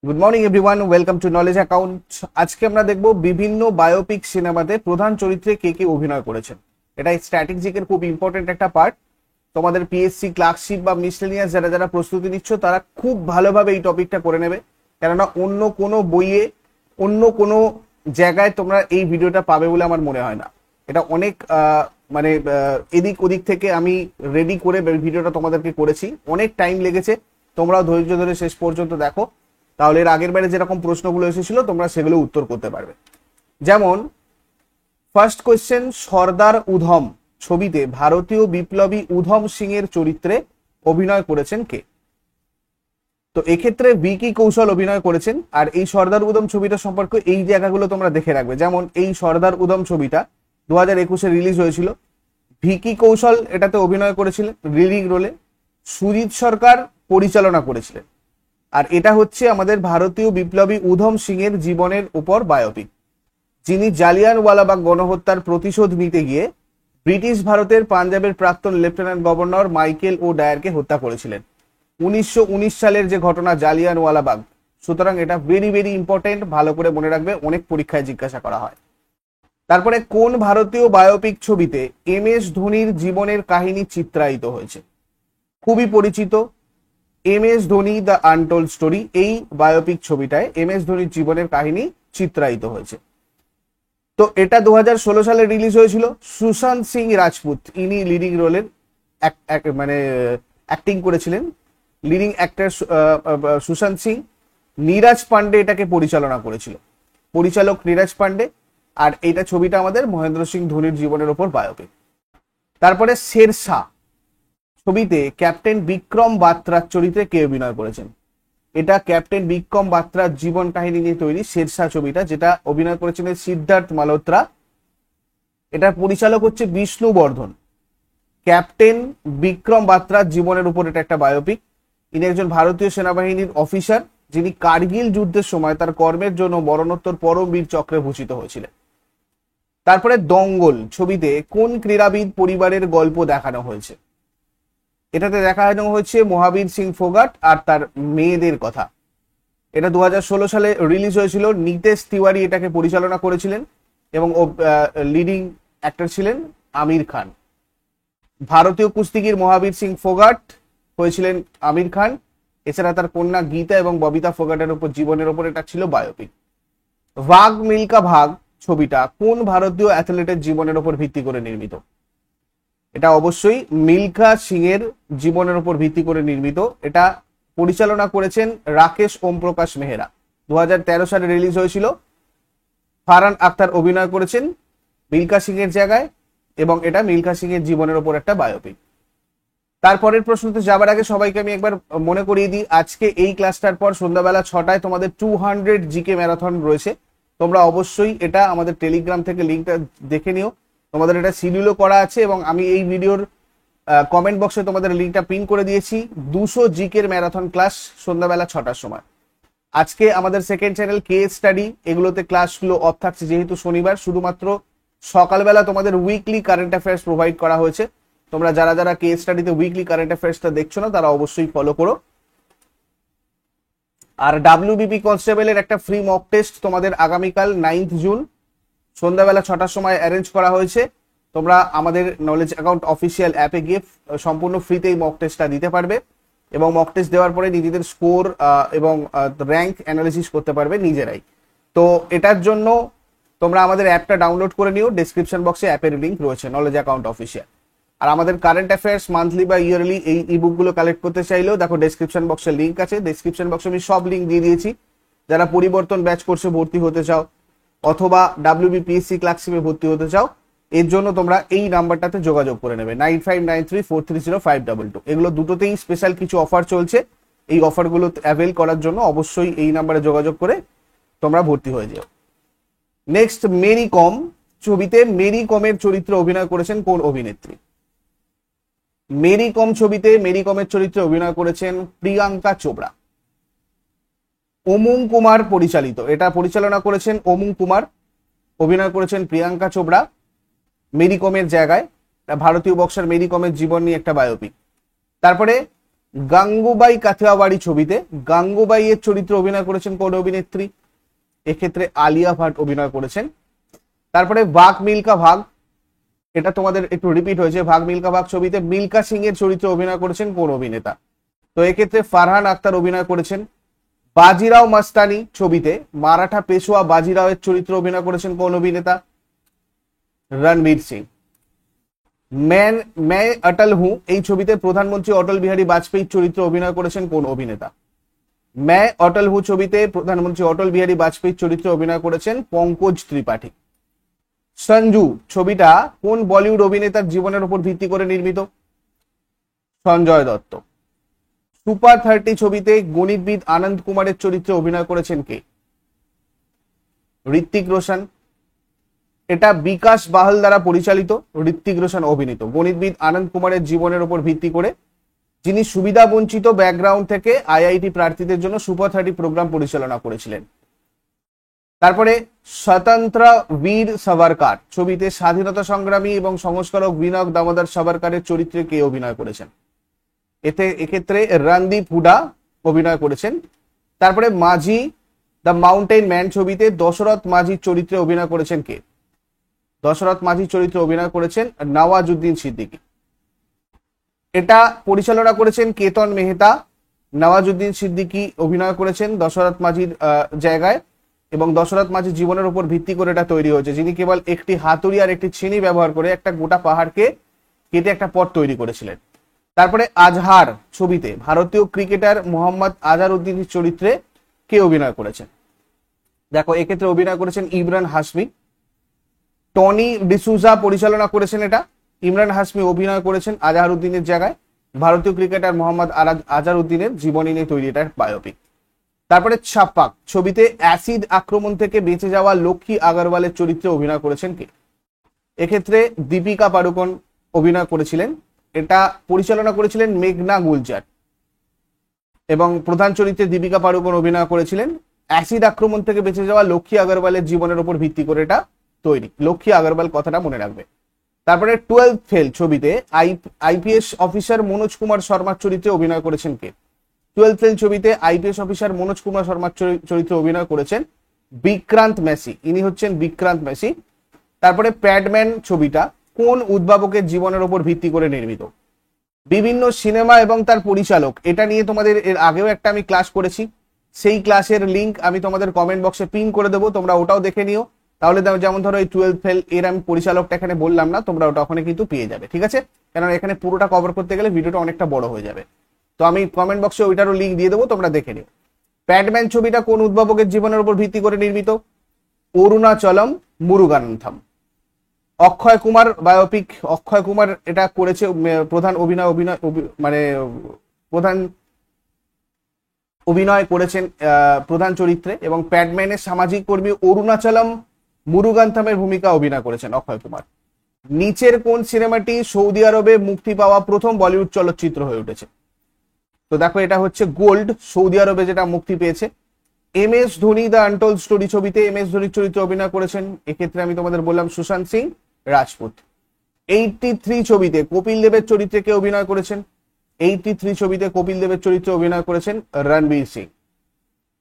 Good morning everyone, welcome to knowledge account. আজকে আমরা দেখব বিভিন্ন বায়োপিক সিনেমাতে প্রধান চরিত্রে কে কে অভিনয় করেছেন। এটা স্ট্র্যাটেজিকের খুব ইম্পর্টেন্ট একটা পার্ট। তোমাদের পিএসসি ক্লার্কশিপ বা মিসলেনিয়াস যারা যারা প্রস্তুতি নিচ্ছ তারা খুব ভালোভাবে এই টপিকটা করে নেবে, কেননা অন্য কোনো বইয়ে অন্য কোনো জায়গায় তোমরা এই ভিডিওটা পাবে বলে আমার মনে হয় না। এটা অনেক এদিক ওদিক থেকে আমি রেডি করে ভিডিওটা তোমাদেরকে করেছি, অনেক টাইম লেগেছে। তোমরাও ধৈর্য ধরে শেষ পর্যন্ত দেখো, তাহলে এর আগের বারে যেরকম প্রশ্নগুলো এসেছিল তোমরা সেগুলো উত্তর করতে পারবে। যেমন ফার্স্ট কোয়েশ্চেন, সর্দার উধম ছবিতে ভারতীয় বিপ্লবী উধম সিং এর চরিত্রে অভিনয় করেছেন কে? তো এক্ষেত্রে ভিকি কৌশল অভিনয় করেছেন। আর এই সর্দার উধম ছবিটা সম্পর্কে এই জায়গাগুলো তোমরা দেখে রাখবে। যেমন এই সর্দার উধম ছবিটা 2021-এ রিলিজ হয়েছিল। ভিকি কৌশল এটাতে অভিনয় করেছিলেন লিডিং রোলে, সুজিত সরকার পরিচালনা করেছিলেন। আর এটা হচ্ছে আমাদের ভারতীয় বিপ্লবী উধম সিং এর জীবনের উপর বায়োপিক, যিনি জালিয়ানওয়ালাবাগ গণহত্যার প্রতিশোধ নিতে গিয়ে ব্রিটিশ ভারতের পাঞ্জাবের প্রাক্তন লেফটেন্যান্ট গভর্নর মাইকেল ও ডায়ারকে হত্যা করেছিলেন 1919 সালের যে ঘটনা জালিয়ানওয়ালাবাগ। সুতরাং এটা ভেরি ভেরি ইম্পর্টেন্ট, ভালো করে মনে রাখবে, অনেক পরীক্ষায় জিজ্ঞাসা করা হয়। তারপরে কোন ভারতীয় বায়োপিক ছবিতে এম এস ধোনির জীবনের কাহিনী চিত্রায়িত হয়েছে? খুবই পরিচিত M S Dhoni the untold story. এই বায়োপিক ছবিটায় এম এস ধোনির জীবনের কাহিনী চিত্রায়িত হয়েছে। তো এটা 2016 সালে রিলিজ হয়েছিল। সুশান্ত সিং রাজপুত ইনি লিডিং রোলের অ্যাক্টিং করেছিলেন, লিডিং অ্যাক্টর সুশান্ত সিং। নীরাজ পান্ডে এটাকে পরিচালনা করেছিল, পরিচালক নীরাজ পান্ডে। আর এইটা ছবিটা আমাদের মহেন্দ্র সিং ধোনির জীবনের ওপর বায়োপিক। তারপরে শেরশাহ ছবিতে ক্যাপ্টেন বিক্রম বাত্রার চরিত্রে কে অভিনয় করেছেন? এটা ক্যাপ্টেন বিক্রম বাত্রার জীবন কাহিনী নিয়ে তৈরি শেরশাহ ছবিটা, যেটা অভিনয় করেছিলেন সিদ্ধার্থ মালহোত্রা। এটার পরিচালক হচ্ছে বিষ্ণু বর্ধন। ক্যাপ্টেন বিক্রম বাত্রার জীবনের উপর এটা একটা বায়োপিক। ইনি একজন ভারতীয় সেনাবাহিনীর অফিসার, যিনি কার্গিল যুদ্ধের সময় তার কর্মের জন্য মরণোত্তর পরমবীর চক্রে ভূষিত হয়েছিলেন। তারপরে দঙ্গল ছবিতে কোন ক্রীড়াবিদ পরিবারের গল্প দেখানো হয়েছে? এটাতে দেখানো হয়েছে মহাবীর সিং ফোগাট আর তার মেয়েদের কথা। এটা 2016 সালে রিলিজ হয়েছিল। নিতেশ তিওয়ারি এটাকে পরিচালনা করেছিলেন এবং লিডিং অ্যাক্টর ছিলেন আমির খান। ভারতীয় কুস্তিগির মহাবীর সিং ফোগাট হয়েছিলেন আমির খান। এছাড়া তার কন্যা গীতা এবং ববিতা ফোগাটের উপর জীবনের উপর এটা ছিল বায়োপিক। ভাগ মিল্কা ভাগ ছবিটা কোন ভারতীয় অ্যাথলেটের জীবনের উপর ভিত্তি করে নির্মিত? এটা অবশ্যই মিল্খা সিং এর জীবনের উপর ভিত্তি করে নির্মিত। এটা পরিচালনা করেছেন রাকেশ ওম প্রকাশ মেহরা। 2013 সালে রিলিজ হয়েছিল। ফারহান আখতার অভিনয় করেছেন মিল্খা সিং এর জায়গায়, এবং এটা মিল্খা সিং এর জীবনের উপর একটা বায়োপিক। তারপরের প্রশ্নতে যাবার আগে সবাইকে আমি একবার মনে করিয়ে দিই, আজকে এই ক্লাসটার পর সন্ধ্যাবেলা 6টায় তোমাদের 200 জিকে ম্যারাথন রয়েছে। তোমরা অবশ্যই এটা আমাদের টেলিগ্রাম থেকে লিঙ্কটা দেখে নিও। তোমাদের এটা শিডিউলও করা আছে এবং আমি এই ভিডিওর কমেন্ট বক্সে তোমাদের লিঙ্কটা পিন করে দিয়েছি। 200 জিকের ম্যারাথন ক্লাস সন্ধ্যাবেলা 6টার সময়। আজকে আমাদের সেকেন্ড চ্যানেল কে স্টাডি, এগুলোতে ক্লাসগুলো অফ থাকছে যেহেতু শনিবার। শুধুমাত্র সকালবেলা তোমাদের উইকলি কারেন্ট অ্যাফেয়ার্স প্রোভাইড করা হয়েছে। তোমরা যারা যারা কে স্টাডিতে উইকলি কারেন্ট অ্যাফেয়ার্সটা দেখছো না তারা অবশ্যই ফলো করো। আর ডাব্লিউবিপি কনস্টেবলের একটা ফ্রি মক টেস্ট তোমাদের আগামীকাল 9 জুন সন্ধ্যাবেলা 6টার সময় অ্যারেঞ্জ করা হয়েছে। তোমরা আমাদের নলেজ অ্যাকাউন্ট অফিসিয়াল অ্যাপে গিয়ে সম্পূর্ণ ফ্রিতেই মক টেস্টটা দিতে পারবে এবং মক টেস্ট দেওয়ার পরে নিজেদের স্কোর এবং র্যাঙ্ক অ্যানালিসিস করতে পারবে নিজেরাই। তো এটার জন্য তোমরা আমাদের অ্যাপটা ডাউনলোড করে নিও। ডেসক্রিপশন বক্সে অ্যাপের লিঙ্ক রয়েছে, নলেজ অ্যাকাউন্ট অফিসিয়াল। আর আমাদের কারেন্ট অ্যাফেয়ার্স মান্থলি বা ইয়ারলি এই ইবুকগুলো কালেক্ট করতে চাইলেও দেখো ডেসক্রিপশন বক্সে লিঙ্ক আছে। ডেসক্রিপশন বক্সে আমি সব লিঙ্ক দিয়ে দিয়েছি। যারা পরিবর্তন ব্যাচ কোর্সে ভর্তি হতে চাও অথবা ডাব্লিউবিপিএসসি ক্লার্কশিপে ভর্তি হতে চাও, এর জন্য তোমরা এই নাম্বারটাতে যোগাযোগ করে নেবে 9593430522। এগুলো দুটোতেই স্পেশাল কিছু অফার চলছে। এই অফারগুলো অ্যাভেল করার জন্য অবশ্যই এই নাম্বারে যোগাযোগ করে তোমরা ভর্তি হয়ে যাও। নেক্সট, মেরি কম ছবিতে মেরি কমের চরিত্রে অভিনয় করেছেন কোন অভিনেত্রী? মেরি কম ছবিতে মেরি কমের চরিত্রে অভিনয় করেছেন প্রিয়াঙ্কা চোপড়া। ওমুং কুমার পরিচালিত, এটা পরিচালনা করেছেন ওমুং কুমার, অভিনয় করেছেন প্রিয়াঙ্কা চোপড়া মেরি কমের জায়গায়। ভারতীয় বক্সার মেরি কমের জীবন নিয়ে একটা বায়োপিক। তারপরে গাঙ্গুবাই কাথিয়াওয়াড়ি ছবিতে গাঙ্গুবাই এর চরিত্রে অভিনয় করেছেন কোন অভিনেত্রী? এক্ষেত্রে আলিয়া ভাট অভিনয় করেছেন। তারপরে ভাগ মিল্কা ভাগ, এটা তোমাদের একটু রিপিট হয়েছে, ভাগ মিল্কা ভাগ ছবিতে মিল্কা সিং এর চরিত্রে অভিনয় করেছেন কোন অভিনেতা? তো এক্ষেত্রে ফারহান আক্তার অভিনয় করেছেন। বাজিরাও মাস্তানি ছবিতে মারাঠা পেশোয়া বাজিরাও এর চরিত্রে অভিনয় করেছেন কোন অভিনেতা? রণবীর সিং। मैं अटल हूं এই ছবিতে প্রধানমন্ত্রী অটল বিহারী বাজপেয়ীর চরিত্রে অভিনয় করেছেন কোন অভিনেতা? मैं अटल हूं ছবিতে প্রধানমন্ত্রী অটল বিহারী বাজপেয়ীর চরিত্রে অভিনয় করেছেন পঙ্কজ ত্রিপাঠী। সঞ্জু ছবিটা কোন বলিউড অভিনেতার জীবনের উপর ভিত্তি করে নির্মিত? সঞ্জয় দত্ত। সুপার 30 ছবিতে গণিতবিদ আনন্দ কুমারের চরিত্রে অভিনয় করেছেন কে? ঋত্বিক রোশন। এটা বিকাশ বাহল দ্বারা পরিচালিত, ঋত্বিক রোশন অভিনীত। গণিতবিদ আনন্দ কুমারের জীবনের উপর ভিত্তি করে, যিনি সুবিধা বঞ্চিত ব্যাকগ্রাউন্ড থেকে আইআইটি প্রার্থীদের জন্য সুপার 30 প্রোগ্রাম পরিচালনা করেছিলেন। তারপরে স্বতন্ত্র বীর সাভারকার ছবিতে স্বাধীনতা সংগ্রামী এবং সংস্কারক বিনায়ক দামোদর সাভারকারের চরিত্রে কে অভিনয় করেছেন? এক্ষেত্রে রণদীপ হুডা অভিনয় করেছেন। তারপরে মাঝি দ্য মাউন্টেন ম্যান ছবিতে দশরথ মাঝির চরিত্রে অভিনয় করেছেন কে? দশরথ মাঝির চরিত্রে অভিনয় করেছেন নওয়াজুদ্দিন সিদ্দিকী। এটা পরিচালনা করেছেন কেতন মেহতা। নওয়াজুদ্দিন সিদ্দিকী অভিনয় করেছেন দশরথ মাঝির জায়গায়, এবং দশরথ মাঝির জীবনের উপর ভিত্তি করে এটা তৈরি হয়েছে, যিনি কেবল একটি হাতুড়ি আর একটি ছিনি ব্যবহার করে একটা গোটা পাহাড়কে কেটে একটা পথ তৈরি করেছিলেন। তারপরে আজহার ছবিতে ভারতীয় ক্রিকেটার মোহাম্মদ আজহারউদ্দিনের চরিত্রে কে অভিনয় করেছেন? দেখো এক্ষেত্রে অভিনয় করেছেন ইমরান হাশমি। টনি ডিসুজা পরিচালনা করেছেন এটা। ইমরান হাশমি অভিনয় করেছেন আজহারউদ্দিনের জায়গায়। ভারতীয় ক্রিকেটার মোহাম্মদ আজহারউদ্দিনের জীবনী নিয়ে তৈরি এটা বায়োপিক। তারপরে ছাপ্পাক ছবিতে অ্যাসিড আক্রমণ থেকে বেঁচে যাওয়া লক্ষ্মী আগরওয়ালের চরিত্রে অভিনয় করেছেন কে? এক্ষেত্রে দীপিকা পাড়ুকোন অভিনয় করেছিলেন। এটা পরিচালনা করেছিলেন মেঘনা গুলজার, এবং প্রধান চরিত্রে দীপিকা পাড়ুকোন অভিনয় করেছিলেন। অ্যাসিড আক্রমণ থেকে বেঁচে যাওয়া লক্ষ্মী আগরওয়ালের জীবনের উপর ভিত্তি করে এটা তৈরি। লক্ষ্মী আগরওয়াল কথাটা মনে রাখবে। তারপরে 12th ফেল ছবিতে আইপিএস অফিসার মনোজ কুমার শর্মার চরিত্রে অভিনয় করেছেন কে? 12th ফেল ছবিতে আইপিএস অফিসার মনোজ কুমার শর্মার চরিত্রে অভিনয় করেছেন বিক্রান্ত মেসি। ইনি হচ্ছেন বিক্রান্ত মেসি। তারপরে প্যাডম্যান ছবিটা কোন উদ্ভাবকের জীবনের উপর ভিত্তি করে নির্মিত? বিভিন্ন সিনেমা এবং তার পরিচালক, এটা নিয়ে তোমাদের এর আগেও একটা আমি ক্লাস করেছি, সেই ক্লাসের লিংক আমি তোমাদের কমেন্ট বক্সে পিন করে দেবো, তোমরা ওটাও দেখে নিও। তাহলে যেমন ধরো এই 12th ফেল এর আমি পরিচালকটা এখানে বললাম না, তোমরা ওটা ওখানে কিন্তু পেয়ে যাবে, ঠিক আছে? কারণ এখানে পুরোটা কভার করতে গেলে ভিডিওটা অনেকটা বড় হয়ে যাবে। তো আমি কমেন্ট বক্সে ওইটারও লিঙ্ক দিয়ে দেবো, তোমরা দেখে নিও। প্যাডম্যান ছবিটা কোন উদ্ভাবকের জীবনের উপর ভিত্তি করে নির্মিত? অরুণাচলম মুরুগানন্থম। অক্ষয় কুমার বায়োপিক, অক্ষয় কুমার এটা করেছে, প্রধান অভিনয় করেছেন প্রধান চরিত্রে, এবং প্যাডম্যানের সামাজিক কর্মী অরুণাচলম মুরুগানথমের ভূমিকা অভিনয় করেছেন অক্ষয় কুমার। নিচের কোন সিনেমাটি সৌদি আরবে মুক্তি পাওয়া প্রথম বলিউড চলচ্চিত্র হয়ে উঠেছে? তো দেখো এটা হচ্ছে গোল্ড, সৌদি আরবে যেটা মুক্তি পেয়েছে। M S Dhoni the untold story ছবিতে এম এস ধোনির চরিত্রে অভিনয় করেছেন, এক্ষেত্রে আমি তোমাদের বললাম সুশান্ত সিং রাজপুত। 83 ছবিতে কপিল দেবের চরিত্রে কে অভিনয় করেছেন? 83 ছবিতে কপিল দেবের চরিত্রে অভিনয় করেছেন রণবীর সিং।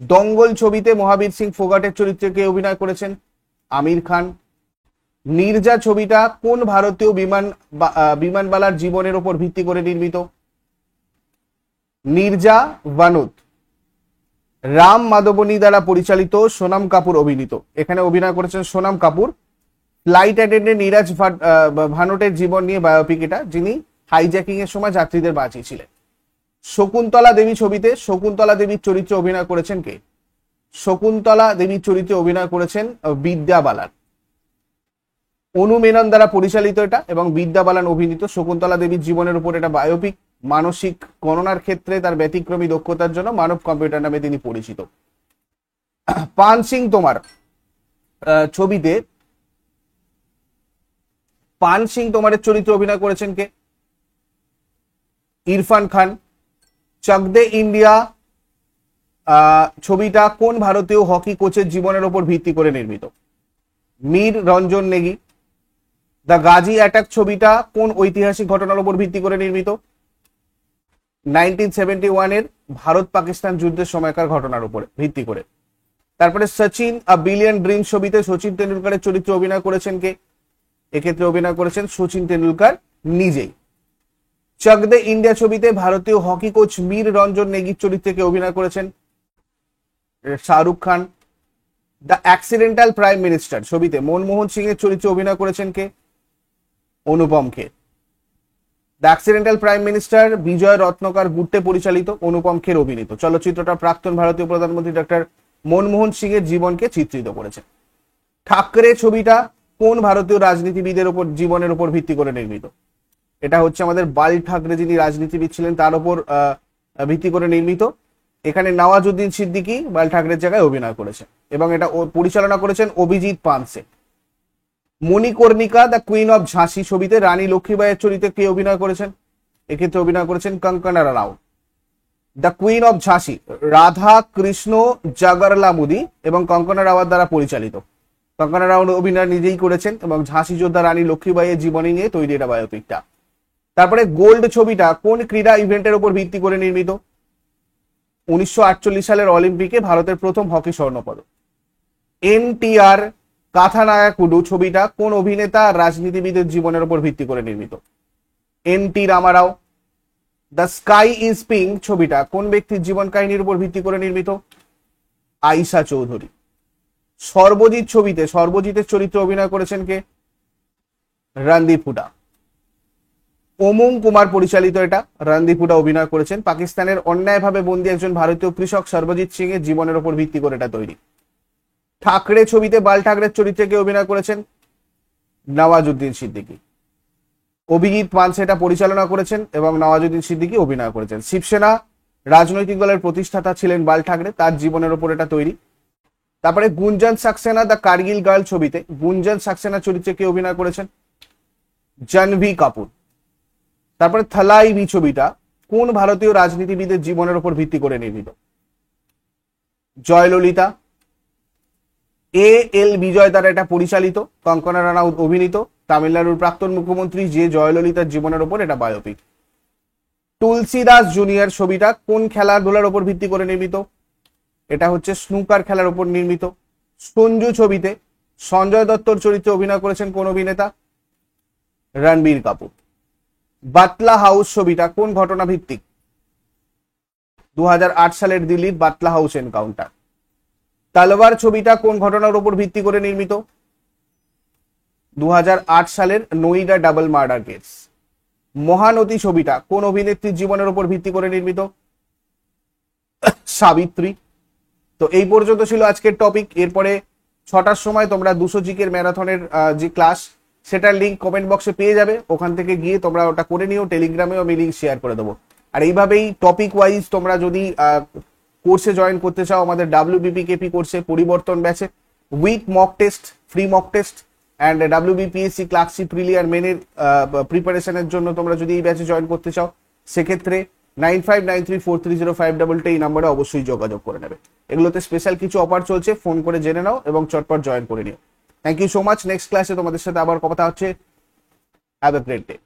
দঙ্গল ছবিতে মহাবীর সিং ফোগাটের চরিত্রে কে অভিনয় করেছেন? আমির খান। নির্জা ছবিটা কোন ভারতীয় বিমানবালার জীবনের উপর ভিত্তি করে নির্মিত? নির্জা ভানুত। রাম মাধবনী দ্বারা পরিচালিত, সোনাম কাপুর অভিনীত, এখানে অভিনয় করেছেন সোনাম কাপুর। ফ্লাইট অ্যাটেন্ডেন্ট নীরাজ ভানুটের জীবন নিয়ে বায়োপিক এটা, যিনি হাইজ্যাকিং এর সময় যাত্রীদের বাঁচিয়েছিলেন। শকুন্তলা দেবী ছবিতে শকুন্তলা দেবীর চরিত্রে অভিনয় করেছেন কে? শকুন্তলা দেবীর চরিত্রে অভিনয় করেছেন বিদ্যা বালান। অনু মেনন দ্বারা পরিচালিত এটা, এবং বিদ্যা বালান অভিনীত। শকুন্তলা দেবীর জীবনের উপর এটা বায়োপিক। মানসিক গণনার ক্ষেত্রে তার ব্যতিক্রমী দক্ষতার জন্য মানব কম্পিউটার নামে তিনি পরিচিত। পান সিং তোমার ছবিতে পান সিং তোমারের চরিত্রে অভিনয় করেছেন কে? ইরফান খান। চক দে ইন্ডিয়া ছবিটা কোন ভারতীয় হকি কোচের জীবনের উপর ভিত্তি করে নির্মিত? Mir Ranjan Nikki. The Gazi attack ছবিটা কোন ঐতিহাসিক ঘটনার উপর ভিত্তি করে নির্মিত? 1971 এর ভারত পাকিস্তান যুদ্ধের সময়কার ঘটনার উপরে ভিত্তি করে। তারপরে সচিন আ বিলিয়ন ড্রিম ছবিতে সচিন তেন্ডুলকারের চরিত্রে অভিনয় করেছেন কে? এক্ষেত্রে অভিনয় করেছেন সচিন তেন্ডুলকার নিজেই। চক দে ইন্ডিয়া ছবিতে ভারতীয় হকি কোচ মীর রঞ্জন নেগির চরিত্রে কে অভিনয় করেছেন? Shahrukh Khan. The accidental prime minister ছবিতে মনমোহন সিং এর চরিত্রে অভিনয় করেছেন কে? Anupam Kher. The accidental prime minister বিজয় রত্নকার গুট্টে পরিচালিত, অনুপম খের অভিনীত চলচ্চিত্রটা প্রাক্তন ভারতীয় প্রধানমন্ত্রী ডক্টর মনমোহন সিং এর জীবনকে চিত্রিত করেছে। ঠাকরে ছবিটা কোন ভারতীয় রাজনীতিবিদের উপর জীবনের উপর ভিত্তি করে নির্মিত? এটা হচ্ছে আমাদের বাল ঠাকরে, যিনি রাজনীতিবিদ ছিলেন তার উপর ভিত্তি করে নির্মিত। এখানে নওয়াজুদ্দিন সিদ্দিকী বাল ঠাকরের জায়গায় অভিনয় করেছেন এবং এটা পরিচালনা করেছেন Abhijit Panse. Manikarnika the queen of ঝাঁসি ছবিতে রানী লক্ষ্মীবাইয়ের চরিত্রে কে অভিনয় করেছেন? এক্ষেত্রে অভিনয় করেছেন Kangana Ranaut. The queen of ঝাঁসি রাধা কৃষ্ণ জাগরলামুদি এবং কঙ্কনা রাওয়াত দ্বারা পরিচালিত। কঙ্কনা রাওয়াত অভিনয় নিজেই করেছেন এবং ঝাঁসি যোদ্ধা রানী লক্ষ্মীবাইয়ের জীবনী নিয়ে তৈরি এটা বায়োপিকটা। তারপরে গোল্ড ছবিটা কোন ক্রীড়া ইভেন্টের উপর ভিত্তি করে নির্মিত? 1948 সালের অলিম্পিকে ভারতের প্রথম হকি স্বর্ণপদক। এনটিআর কাথানায়াকুডু ছবিটা কোন অভিনেতা রাজনীতিবিদের জীবনের উপর ভিত্তি করে নির্মিত? NT Rama Rao. The sky is pink ছবিটা কোন ব্যক্তির জীবন কাহিনীর উপর ভিত্তি করে নির্মিত? আয়শা চৌধুরী। সর্বজিৎ ছবিতে সর্বজিতের চরিত্রে অভিনয় করেছেন কে? রণদীপ হুডা। ওমং কুমার পরিচালিত এটা, রণদীপ হুডা অভিনয় করেছেন। পাকিস্তানের অন্যায়ভাবে বন্দী একজন ভারতীয় কৃষক সর্বজিৎ সিং এর জীবনের উপর ভিত্তি করে এটা তৈরি। ঠাকরে ছবিতে বাল ঠাকরের চরিত্রে কে অভিনয় করেছেন? নওয়াজুদ্দিন সিদ্দিকী। অভিজিৎ পানসে এটা পরিচালনা করেছেন এবং নওয়াজুদ্দিন সিদ্দিকী অভিনয় করেছেন। শিবসেনা রাজনৈতিক দলের প্রতিষ্ঠাতা ছিলেন বাল ঠাকরে, তার জীবনের উপর এটা তৈরি। তারপরে গুঞ্জন সাক্সেনা দ্য কার্গিল গার্ল ছবিতে গুঞ্জন সাক্সেনার চরিত্রে কে অভিনয় করেছেন? জাহ্নবী কাপুর। তারপরে থালাইভি ছবিটা কোন ভারতীয় রাজনীতিবিদের জীবনের উপর ভিত্তি করে নির্মিত? জয়ললিতা। এ এল বিজয় দ্বারা এটা পরিচালিত, কঙ্কনা রানাউত অভিনীত। তামিলনাড়ুর প্রাক্তন মুখ্যমন্ত্রী যে জয়ললিতার জীবনের উপর এটা বায়োপিক। তুলসীদাস জুনিয়র ছবিটা কোন খেলাধুলার উপর ভিত্তি করে নির্মিত? এটা হচ্ছে স্নুকার খেলার উপর নির্মিত। সঞ্জু ছবিতে সঞ্জয় দত্তর চরিত্রে অভিনয় করেছেন কোন অভিনেতা? রণবীর কাপুর। বাটলা হাউস ছবিটা কোন ঘটনা ভিত্তিক? 2008 সালের দিল্লির বাটলা হাউস এনকাউন্টার। তলবার ছবিটা কোন ঘটনার উপর ভিত্তি করে নির্মিত? 2008 সালের নোইডা ডাবল মার্ডার কেস। মহানতী ছবিটা কোন অভিনেত্রীর জীবনের উপর ভিত্তি করে নির্মিত? সাবিত্রী। তো এই পর্যন্ত ছিল আজকের টপিক। এরপরে 6টার সময় তোমরা 200 জিকের ম্যারাথনের যে ক্লাস সেটার লিঙ্ক কমেন্ট বক্সে পেয়ে যাবে, ওখান থেকে গিয়ে তোমরা ওটা করে নিও। টেলিগ্রামেও আমি লিঙ্ক শেয়ার করে দেবো। আর এইভাবেই টপিক ওয়াইজ তোমরা যদি কোর্সে জয়েন করতে চাও, আমাদের WBPKP কোর্সে পরিবর্তন ব্যাচে with mock test, free mock test and WBPSC clerkship prelim আর মেনের প্রিপারেশনের জন্য তোমরা যদি এই ব্যাচে জয়েন করতে চাও, সেক্ষেত্রে 9593430522 এই নাম্বারে অবশ্যই যোগাযোগ করে নেবে। এগুলোতে স্পেশাল কিছু অফার চলছে, ফোন করে জেনে নাও এবং চটপট জয়েন করে নিও। Thank you so much. Next ক্লাসে তোমাদের সাথে আবার কথা হচ্ছে। Have a great day.